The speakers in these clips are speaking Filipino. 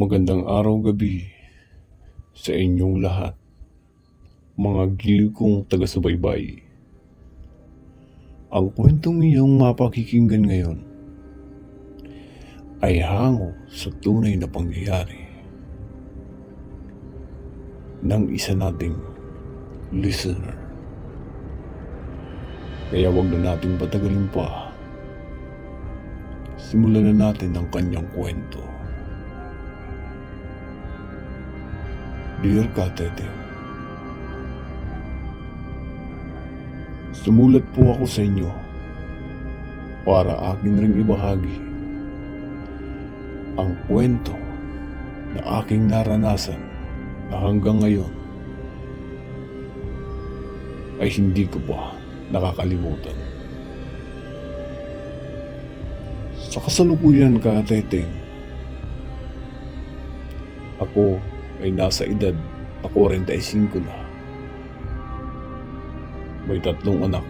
Magandang araw gabi sa inyong lahat, mga giliw kong taga-subaybay. Ang kwentong iyong mapakikinggan ngayon ay hango sa tunay na pangyayari ng isa nating listener. Kaya wag na nating patagalin pa. Simulan na natin ang kanyang kwento. Dear Katete, sumulat po ako sa inyo para akin ring ibahagi ang kwento na aking naranasan na hanggang ngayon ay hindi ko pa nakakalimutan. Sa kasalukuyan, Katete, ako ay nasa edad na 45 na. May 3 anak.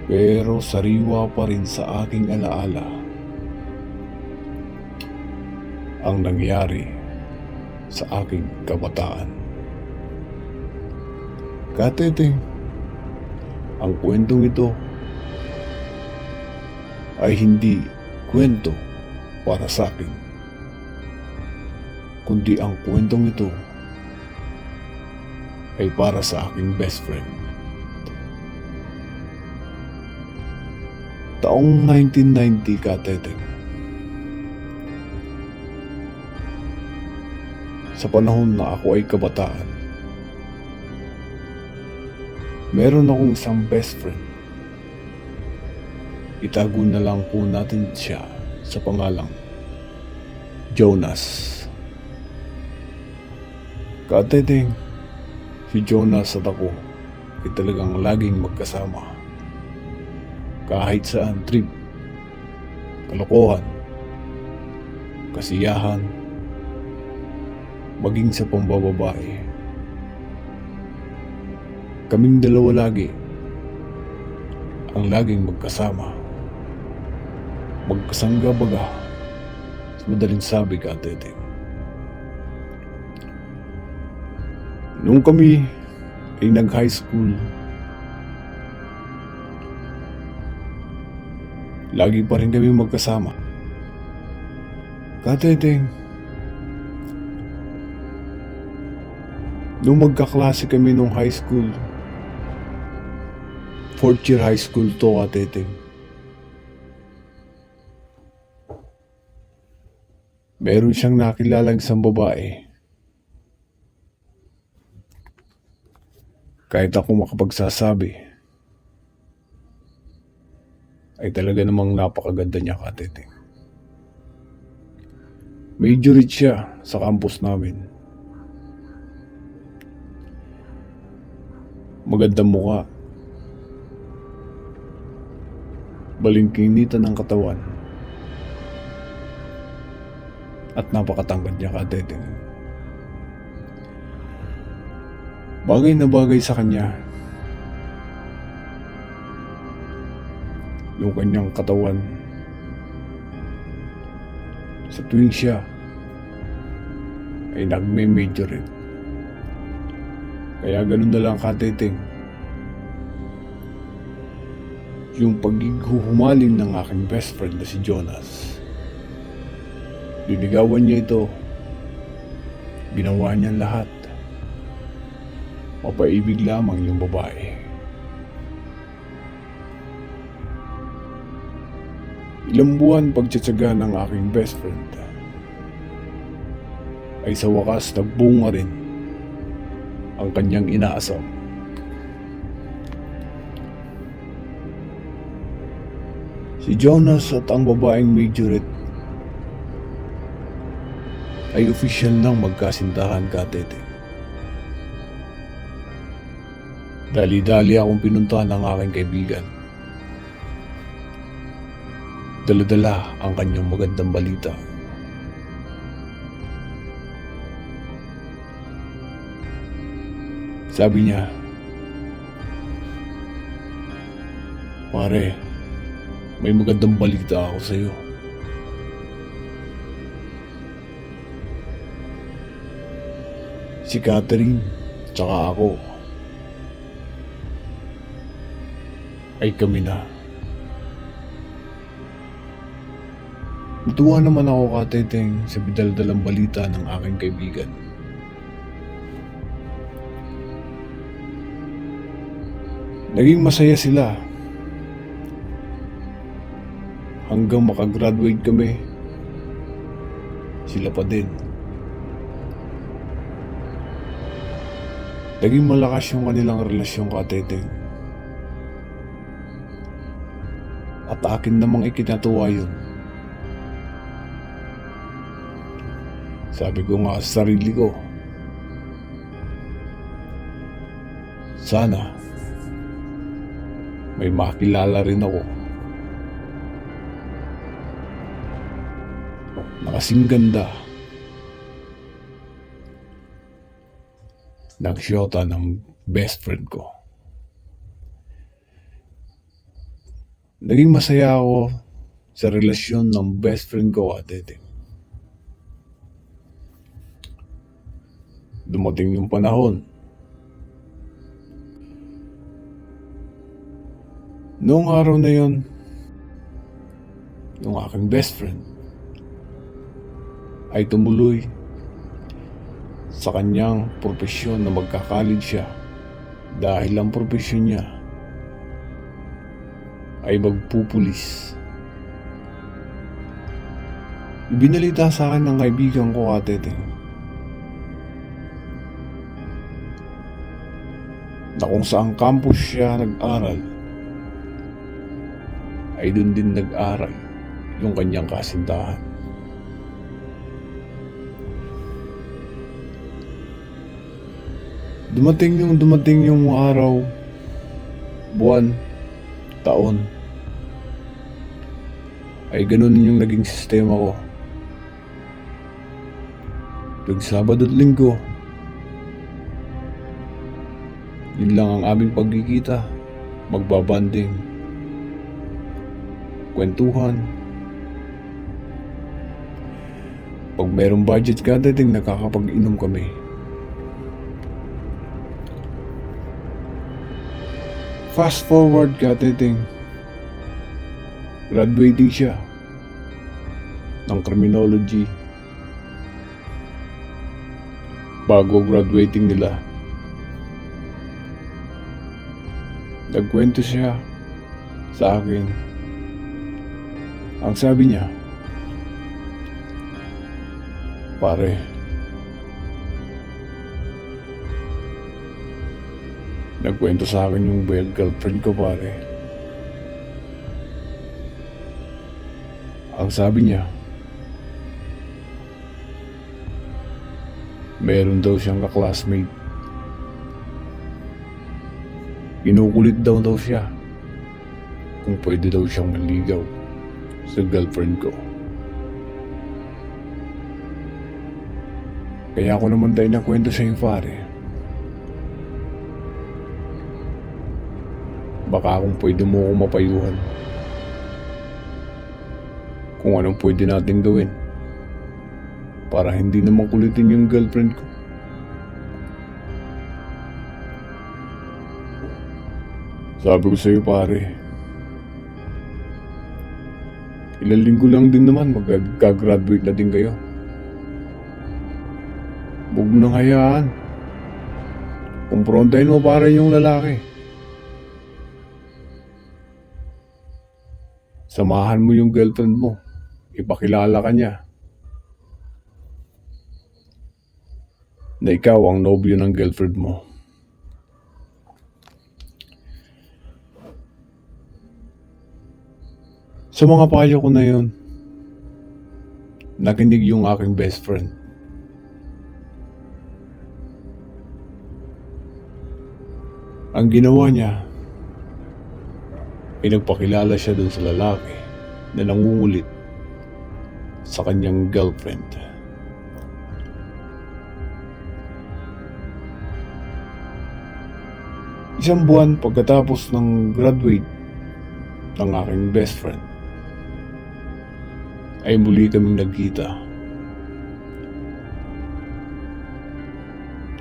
Pero sariwa pa rin sa aking alaala ang nangyari sa aking kabataan. Katete, ang kwentong ito ay hindi kwento para sa akin, kundi ang kwentong ito ay para sa aking best friend. Taong 1990, Katete. Sa panahon na ako ay kabataan, meron akong isang best friend. Itago na lang po natin siya sa pangalang Jonas. Katete, si Jonas at ako ay talagang laging magkasama. Kahit saan trip, kalokohan, kasiyahan, maging sa pambababae. Kaming dalawa lagi ang laging magkasama. Magkasangga baga, sa madaling sabi, Katete. Nung kami ay nag-high school, lagi pa rin kami magkasama. Katete, nung magkaklase kami nung high school, 4th year high school to, Katete. Meron siyang nakilalang isang babae. Kahit ako makapagsasabi, ay talaga namang napakaganda niya, Katete. Majorette siya sa campus namin. Magandang mukha. Balingkinitan ng katawan. At napakatangkad niya, Katete. Bagay na bagay sa kanya yung kanyang katawan sa tuwing siya ay nagme-majorette. Kaya ganun na lang, Katete, yung paghuhumaling ng aking best friend na si Jonas. Linigawan niya ito, ginawa niya lahat. Mapaibig lamang yung babae. Ilang buwan pagtsatsaga ng aking best friend ay sa wakas nagbunga rin ang kanyang inaasam. Si Jonas at ang babaeng majorette ay opisyal nang magkasintahan, Katete. Dali-dali akong pinuntahan ng aking kaibigan. Dala-dala ang kanyang magandang balita. Sabi niya, "Pare, may magandang balita ako sa iyo." Si Catherine, tsaka ako, ay kami na. Natuwa naman ako, Kateteng, sa bidaldalang balita ng aking kaibigan. Naging masaya sila hanggang makagraduate kami. Sila pa din. Naging malakas yung kanilang relasyon, Kateteng. At akin namang ikinatuwa yun. Sabi ko nga sa sarili ko, sana may makilala rin ako na kasing ganda ng siyota ng best friend ko. Naging masaya ako sa relasyon ng best friend ko, Kateteng. Dumating yung panahon noong araw na yon, yung aking best friend ay tumuloy sa kanyang propesyon na magka-college siya dahil ang propesyon niya ay magpupulis. Ibinalita sa akin ng kaibigan ko, Kateteng, na kung saang campus siya nag-aral ay doon din nag-aral yung kanyang kasintahan. Dumating yung araw, buwan, taon, ay ganun yung naging sistema ko. Tuwing Sabado at Linggo, yun lang ang aming pagkikita, magbabanding, kwentuhan. Pag merong budget, Kateteng, nakakapag-inom kami. Fast forward, Kateteng, graduating siya ng criminology. Bago graduating nila, nagkwento siya sa akin. Ang sabi niya, pare, nagkwento sa akin yung girlfriend ko, pare. Ang sabi niya, meron daw siyang ka-classmate. Kinukulit daw siya kung pwede daw siyang manligaw sa girlfriend ko. Kaya ako naman tayo nakwento sa iyo, pare. Baka kung pwede mo ako mapayuhan kung anong pwede natin gawin para hindi naman kulitin yung girlfriend ko. Sabi ko sa'yo, pare, ilang linggo lang din naman magka-graduate na din kayo. Huwag mo nang hayaan. Kumprontahin mo, pare, yung lalaki. Samahan mo yung girlfriend mo. Ipakilala ka niya na ikaw ang nobyo ng girlfriend mo. Sa mga payo ko na yun, nakinig yung aking best friend. Ang ginawa niya, pinagpakilala siya dun sa lalaki na nangungulit sa kanyang girlfriend. Isang buwan pagkatapos ng graduate ng aking best friend, ay muli kaming nagkita.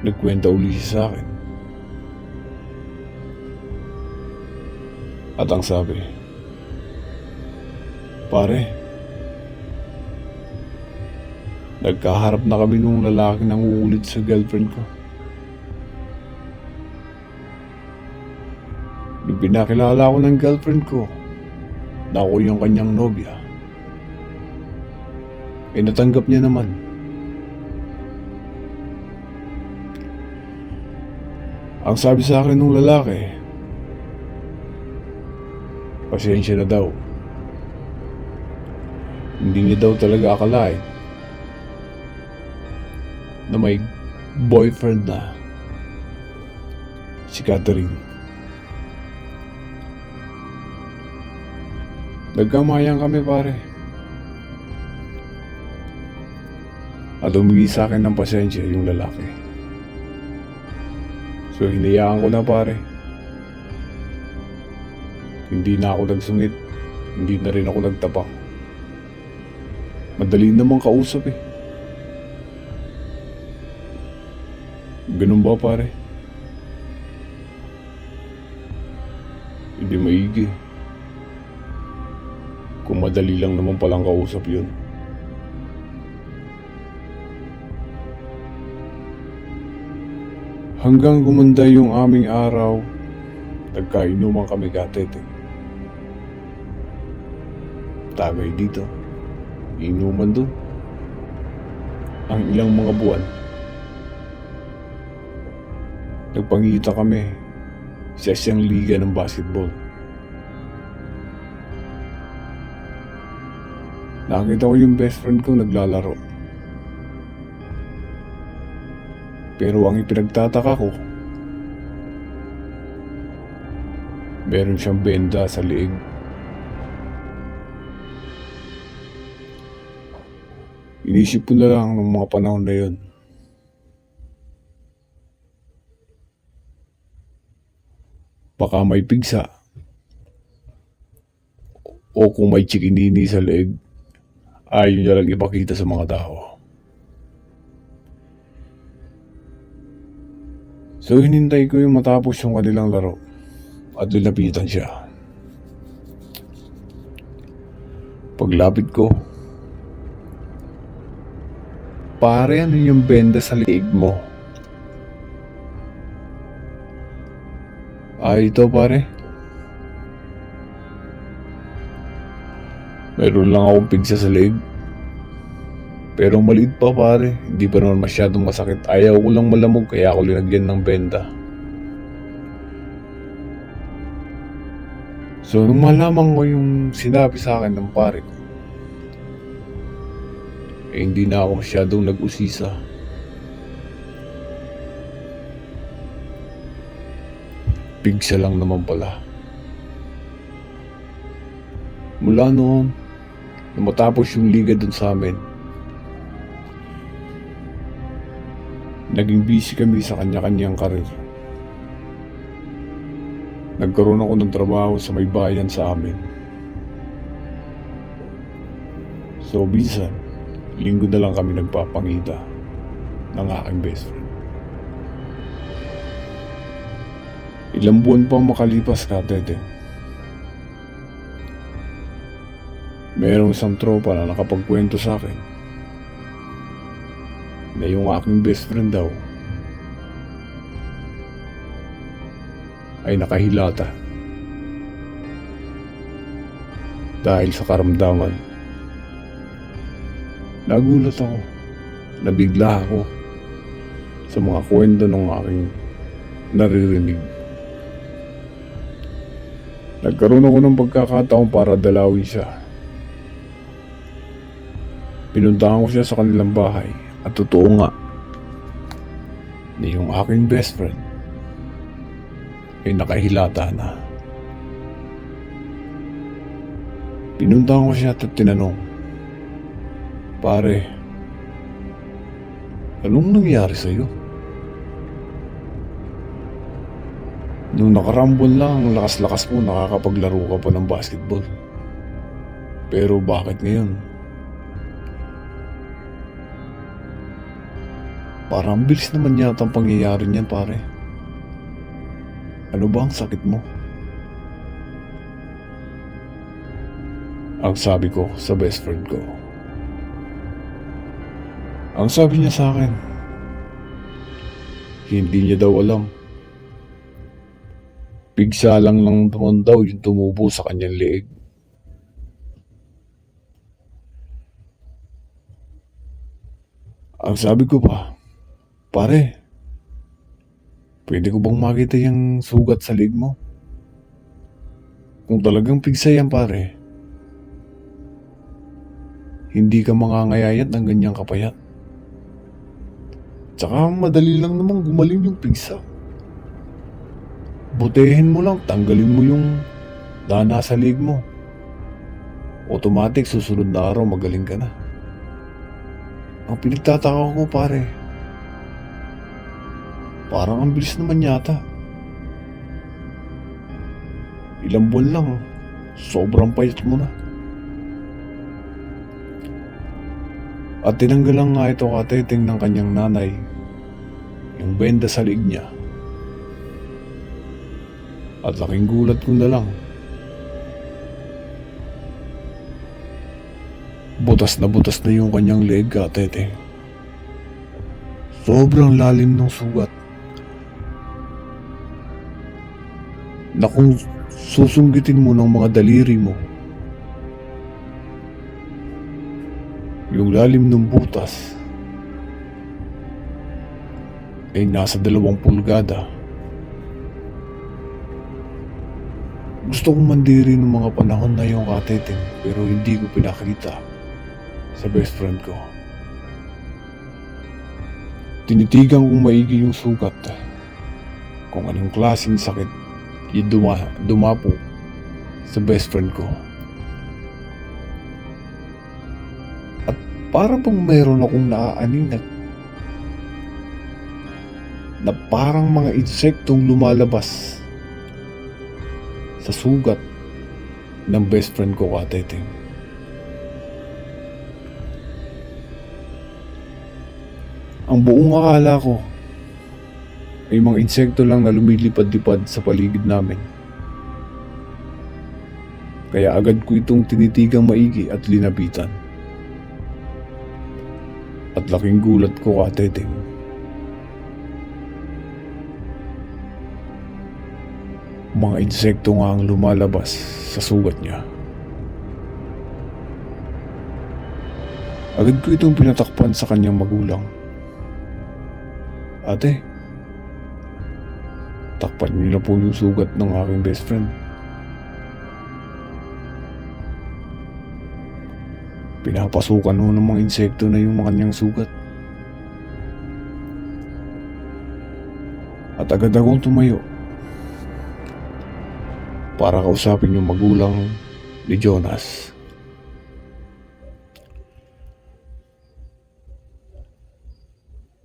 Nagkwenta uli siya sa akin. At ang sabi, "Pare, nagkaharap na kami nung lalaki nang uulit sa girlfriend ko. Nung pinakilala ko ng girlfriend ko na ako yung kanyang nobya, natanggap niya naman. Ang sabi sa akin ng lalaki, pasensya na daw. Hindi niya daw talaga akalain na may boyfriend na si Catherine. Nagkamayan kami, pare. At humingi sa akin ng pasensya yung lalaki. So hinayaan ko na, pare. Hindi na ako nagsungit. Hindi na rin ako nagtapang. Madali namang kausap eh. Ganun ba, pare? Hindi maigi. Kung madali lang naman palang kausap yun. Hanggang gumanda yung aming araw, nagkainuman kami Katete. Tagay dito, inuman dun. Ang ilang mga buwan, nagpangita kami sa isang liga ng basketball. Nakita ko yung best friend ko naglalaro. Pero ang ipinagtataka ko, meron siyang benda sa liig. Inisip ko na lang ng mga panahon na yun. Baka may pigsa. O kung may chikinini sa liig, ayaw niya lang ipakita sa mga tao. So hinintay ko yung matapos yung kanilang laro at lalapitan siya. Paglapit ko, "Pare, ano yung benda sa liig mo?" Ito, pare. Meron lang akong pigsa sa liig. Pero maliit pa, pare. Hindi pa naman masyadong masakit. Ayaw ko lang malamog kaya ako linagyan ng benda. So nung malaman ko yung sinabi sa akin ng pare ko, hindi na ako masyadong nag-usisa. Pigsa lang naman pala. Mula noon, nung matapos yung liga dun sa amin, naging busy kami sa kanya-kanyang karir. Nagkaroon ako ng trabaho sa may bayan sa amin. So minsan, linggo na lang kami nagpapangita ng aking best friend. Ilang buwan pa makalipas, Katete. Merong isang tropa na nakapagkwento sa akin na yung aking best friend daw ay nakahilata dahil sa karamdaman. Nagulat ako, nabigla ako sa mga kwento ng aking naririnig. Nagkaroon ako ng pagkakataon para dalawin siya. Pinuntahan ko siya sa kanilang bahay. At totoo nga, na yung aking best friend ay nakahilata na. Pinuntahan ko siya at tinanong, "Pare, anong nangyari sa'yo? Nung nakarambol lang, lakas-lakas mo, nakakapaglaro ka pa ng basketball. Pero bakit ngayon? Parang bilis naman yata ang pangyayari niyan, pare. Ano ba ang sakit mo? Ang sabi ko sa best friend ko. Ang sabi niya sa akin, hindi niya daw alam. Pigsa lang naman daw yung tumubo sa kanyang leeg. Ang sabi ko pa, pare, pwede ko bang makita yung sugat sa leeg mo? Kung talagang pigsa yan, pare, hindi ka mangangayayat ng ganyang kapayat. Tsaka madali lang namang gumaling yung pigsa. Butehin mo lang, tanggalin mo yung dana sa leeg mo. Automatic, susunod na araw magaling ka na. Ang pinagtataka ko, pare, parang ang bilis naman yata. Ilang buwan lang, sobrang payat mo na. At tinanggalan nga ito kateting ng kanyang nanay, yung benda sa leeg niya. At laking gulat ko na lang. Butas na yung kanyang leeg, katete. Sobrang lalim ng sugat. Na kung susunggitin mo ng mga daliri mo, yung lalim ng butas ay nasa 2 pulgada. Gusto kong mandiri ng mga panahon na yung kateting, pero hindi ko pinakita sa best friend ko. Tinitigan kong maigi yung sugat, kung anong klaseng sakit yung dumapo sa best friend ko. At para bang meron akong naaaning na parang mga insektong lumalabas sa sugat ng best friend ko, kateting. Ang buong akala ko ay mga insekto lang na lumilipad-lipad sa paligid namin. Kaya agad ko itong tinitigang maigi at linapitan. At laking gulat ko, kateting. Mga insekto nga ang lumalabas sa sugat niya. Agad ko itong pinatakpan sa kanyang magulang. Ate, takpan niyo na po yung sugat ng aking best friend. Pinapasukan ho ng mga insekto na yung kanyang sugat. At agad akong tumayo para kausapin yung magulang ni Jonas.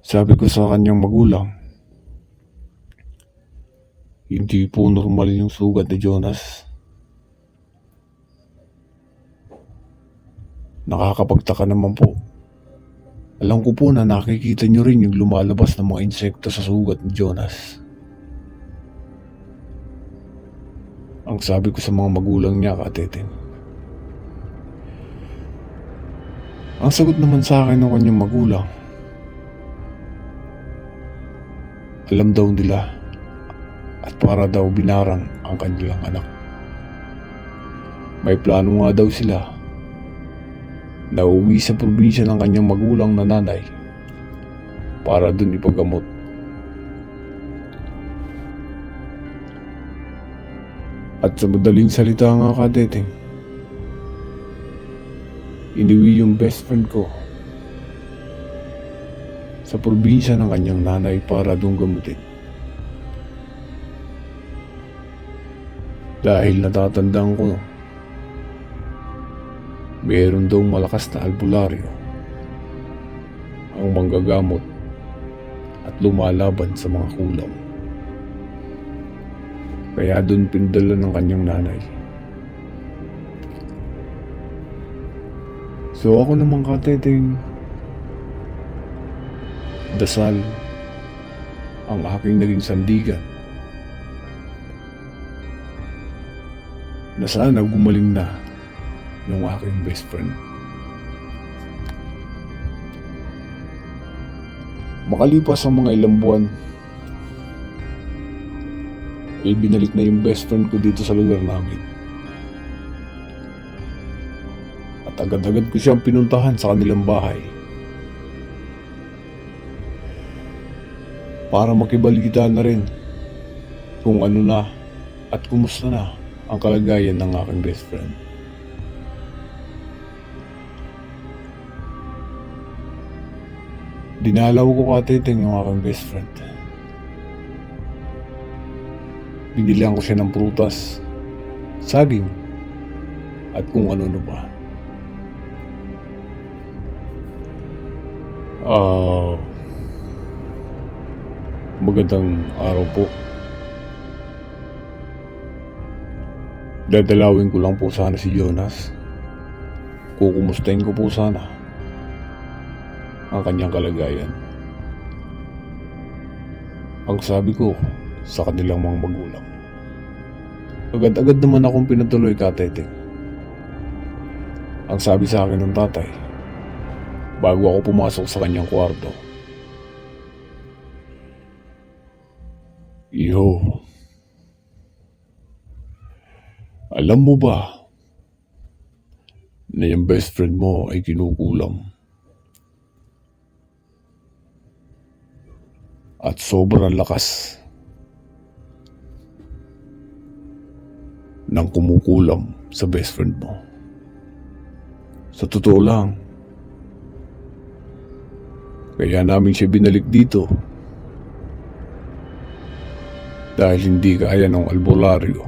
Sabi ko sa kanyang magulang, hindi po normal yung sugat ni Jonas. Nakakapagtaka naman po. Alam ko po na nakikita nyo rin yung lumalabas ng mga insekto sa sugat ni Jonas. Ang sabi ko sa mga magulang niya, kateting. Ang sagot naman sa akin ng kanyang magulang, alam daw nila at para daw binarang ang kanilang anak. May plano nga daw sila na uwi sa probinsya ng kanyang magulang na nanay para dun ipagamot. At sa madaling salita nga, kateting, iniwi yung best friend ko sa probinsya ng kanyang nanay para doon gamutin. Dahil natatandaan ko, mayroon daw malakas na albularyo ang manggagamot at lumalaban sa mga kulam. Kaya doon pindala ng kanyang nanay. So ako naman, kateting, dasal ang aking naging sandigan na sana gumaling na yung aking best friend. Makalipas ang mga ilang buwan, binalik na yung best friend ko dito sa lugar namin. At agad-agad ko siyang pinuntahan sa kanilang bahay para makibalitaan na rin kung ano na at kumusta na ang kalagayan ng aking best friend. Dinalaw ko katiting yung aking best friend. Binilihan ko siya ng prutas, saging, at kung ano-ano pa. Magandang araw po. Dadalawin ko lang po sana si Jonas. Kukumustahin ko po sana ang kanyang kalagayan. Ang sabi ko sa kanilang mga magulang. Agad-agad naman akong pinatuloy katiting. Ang sabi sa akin ng tatay, bago ako pumasok sa kanyang kwarto, "Iho, alam mo ba na yung best friend mo ay kinukulam? At sobrang lakas ng kumukulam sa best friend mo. Sa totoo lang, kaya namin siya binalik dito dahil hindi kaya ng albularyo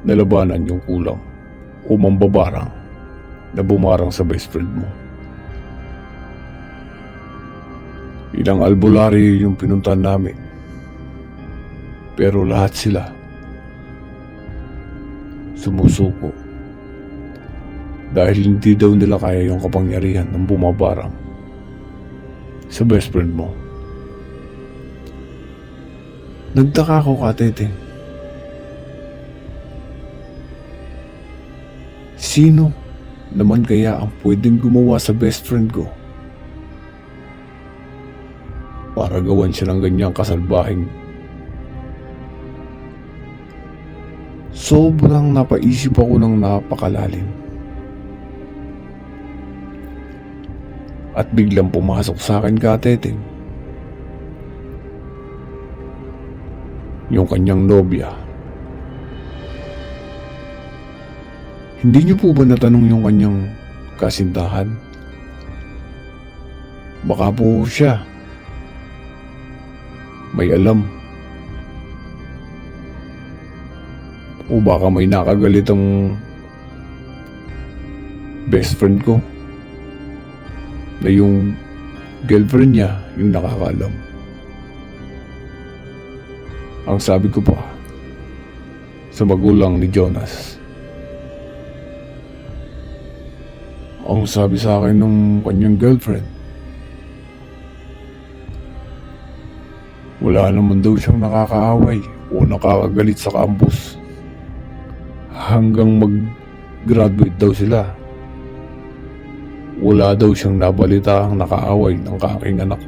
na labanan yung kulam o mambabarang na bumarang sa best friend mo. Ilang albularyo yung pinuntahan namin, pero lahat sila sumusuko dahil hindi daw nila kaya yung kapangyarihan ng bumabarang sa best friend mo. Nagtaka ako katiting. Sino naman kaya ang pwedeng gumawa sa best friend ko para gawan siya ng ganyang kasalbahing? Sobrang napaisip ako ng napakalalim. At biglang pumasok sa akin katiting yung kanyang nobya. Hindi niyo po ba natanong yung kanyang kasintahan? Baka po siya may alam. O baka may nakagalit ang best friend ko na yung girlfriend niya yung nakakaalam. Ang sabi ko pa sa magulang ni Jonas, ang sabi sa akin ng kanyang girlfriend, wala naman daw siyang nakakaaway o nakakagalit sa campus hanggang mag-graduate daw sila. Wala daw siyang nabalita ang nakaaway ng aking anak.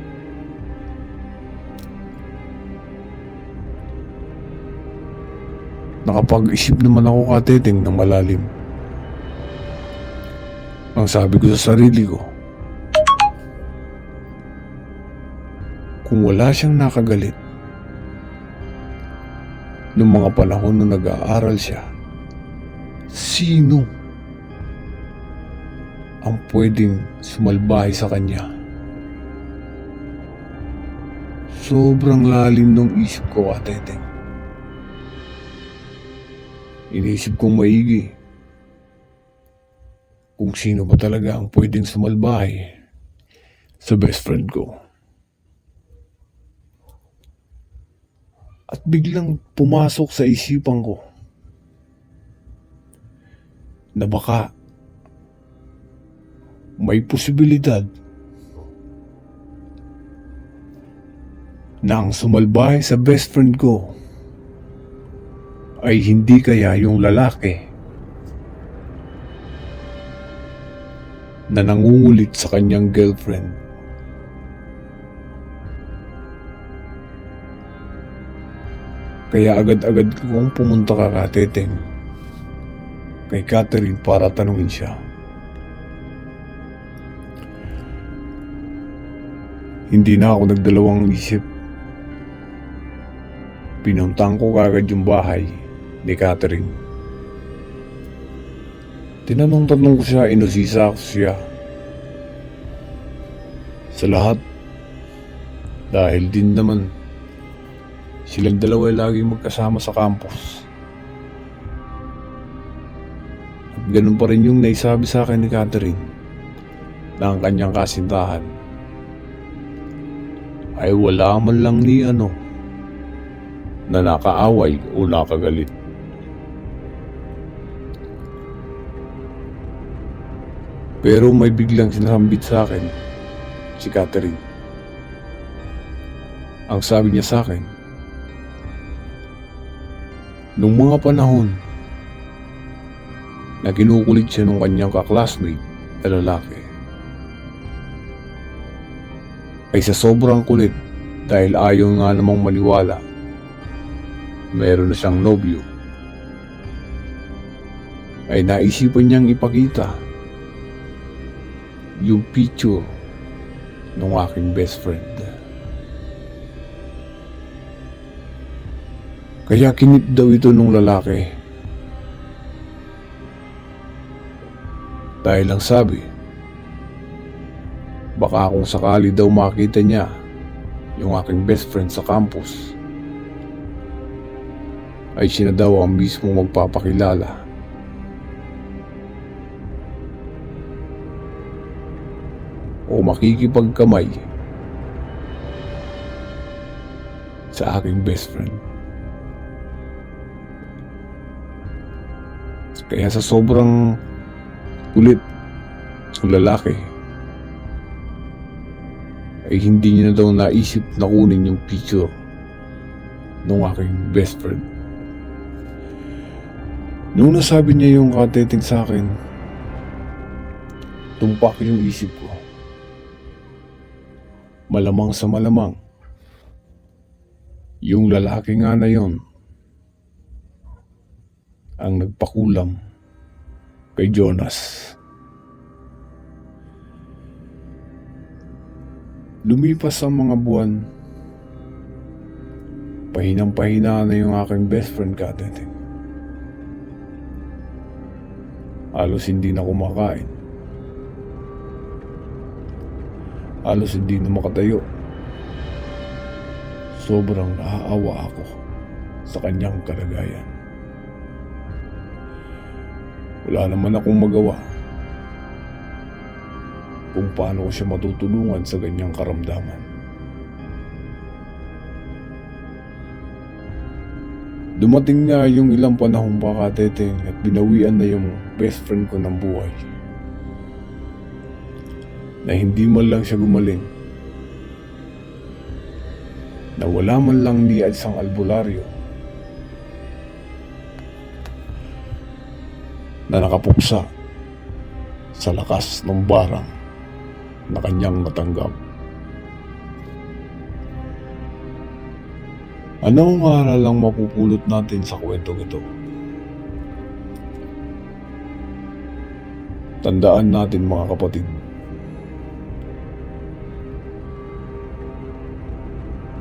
Nakapag-isip naman ako katiting ng malalim. Ang sabi ko sa sarili ko, kung wala siyang nakagalit noong mga panahon na nag-aaral siya, sino ang pwedeng sumalbahay sa kanya? Sobrang lalim ng isip ko katiting. Inisip kong maigi kung sino ba talaga ang pwedeng sumalbahay sa best friend ko. At biglang pumasok sa isipan ko na baka may posibilidad na ang sumalbahe sa best friend ko ay hindi kaya yung lalaki na nangungulit sa kanyang girlfriend. Kaya agad-agad kong pumunta Teteng kay Catherine para tanungin siya. Hindi na ako nagdalawang isip. Pinuntahan ko kagad yung bahay ni Catherine. Tinanong-tanong ko siya, inusisa ko siya sa lahat dahil din naman silang dalawa ay laging magkasama sa campus. At ganun pa rin yung naisabi sa akin ni Catherine na ang kanyang kasintahan ay wala man lang ni na nakaaway o nakagalit. Pero may biglang sinasambit sa akin si Catherine. Ang sabi niya sa akin, nung mga panahon na kinukulit siya ng kanyang kaklasmate na lalaki, ay sa sobrang kulit dahil ayaw nga namang maniwala meron na siyang nobyo, ay naisipan niyang ipakita yung picture ng aking best friend. Kaya kinip daw ito nung lalaki. Dahil ang sabi, baka kung sakali daw makita niya yung aking best friend sa campus, ay siya na daw ang mismong magpapakilala. O makikipagkamay sa aking best friend. Kaya sa sobrang kulit ng lalaki, ay hindi niya na daw naisip na kunin yung picture ng aking best friend. Nung nasabi niya yung Teteng sa akin, tumpak yung isip ko. Malamang sa malamang, yung lalaki nga na yon ang nagpakulam kay Jonas. Lumipas ang mga buwan, pahinang-pahina na yung aking best friend Teteng. Halos hindi na kumakain. Halos hindi na makatayo. Sobrang naaawa ako sa kanyang kalagayan. Wala naman akong magawa kung paano ko siya matutulungan sa ganyang karamdaman. Dumating na yung ilang panahon pa Teteng at binawian na yung best friend ko ng buhay. Na hindi man lang siya gumaling. Na wala man lang ni isang albularyo na nakapuksa sa lakas ng barang na kanyang natanggap. Anong aral ang mapupulot natin sa kwentong ito? Tandaan natin mga kapatid,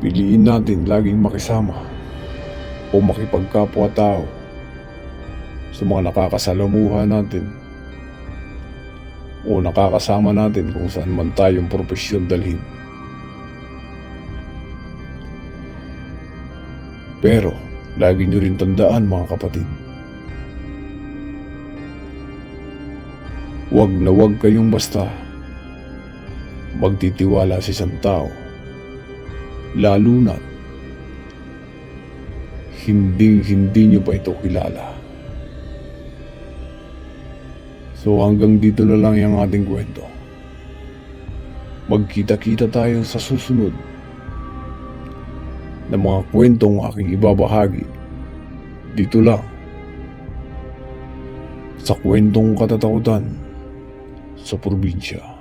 piliin natin laging makisama o makipagkapwa-tao sa mga nakakasalamuha natin o nakakasama natin kung saan man tayong propesyon dalhin. Pero lagi nyo rin tandaan mga kapatid, wag na wag kayong basta magtitiwala sa isang tao, lalo na hindi nyo pa ito kilala. So hanggang dito na lang yung ating kwento. Magkita-kita tayo sa susunod ng mga kwentong aking ibabahagi dito lang sa Kwentong Katatakutan sa Probinsya.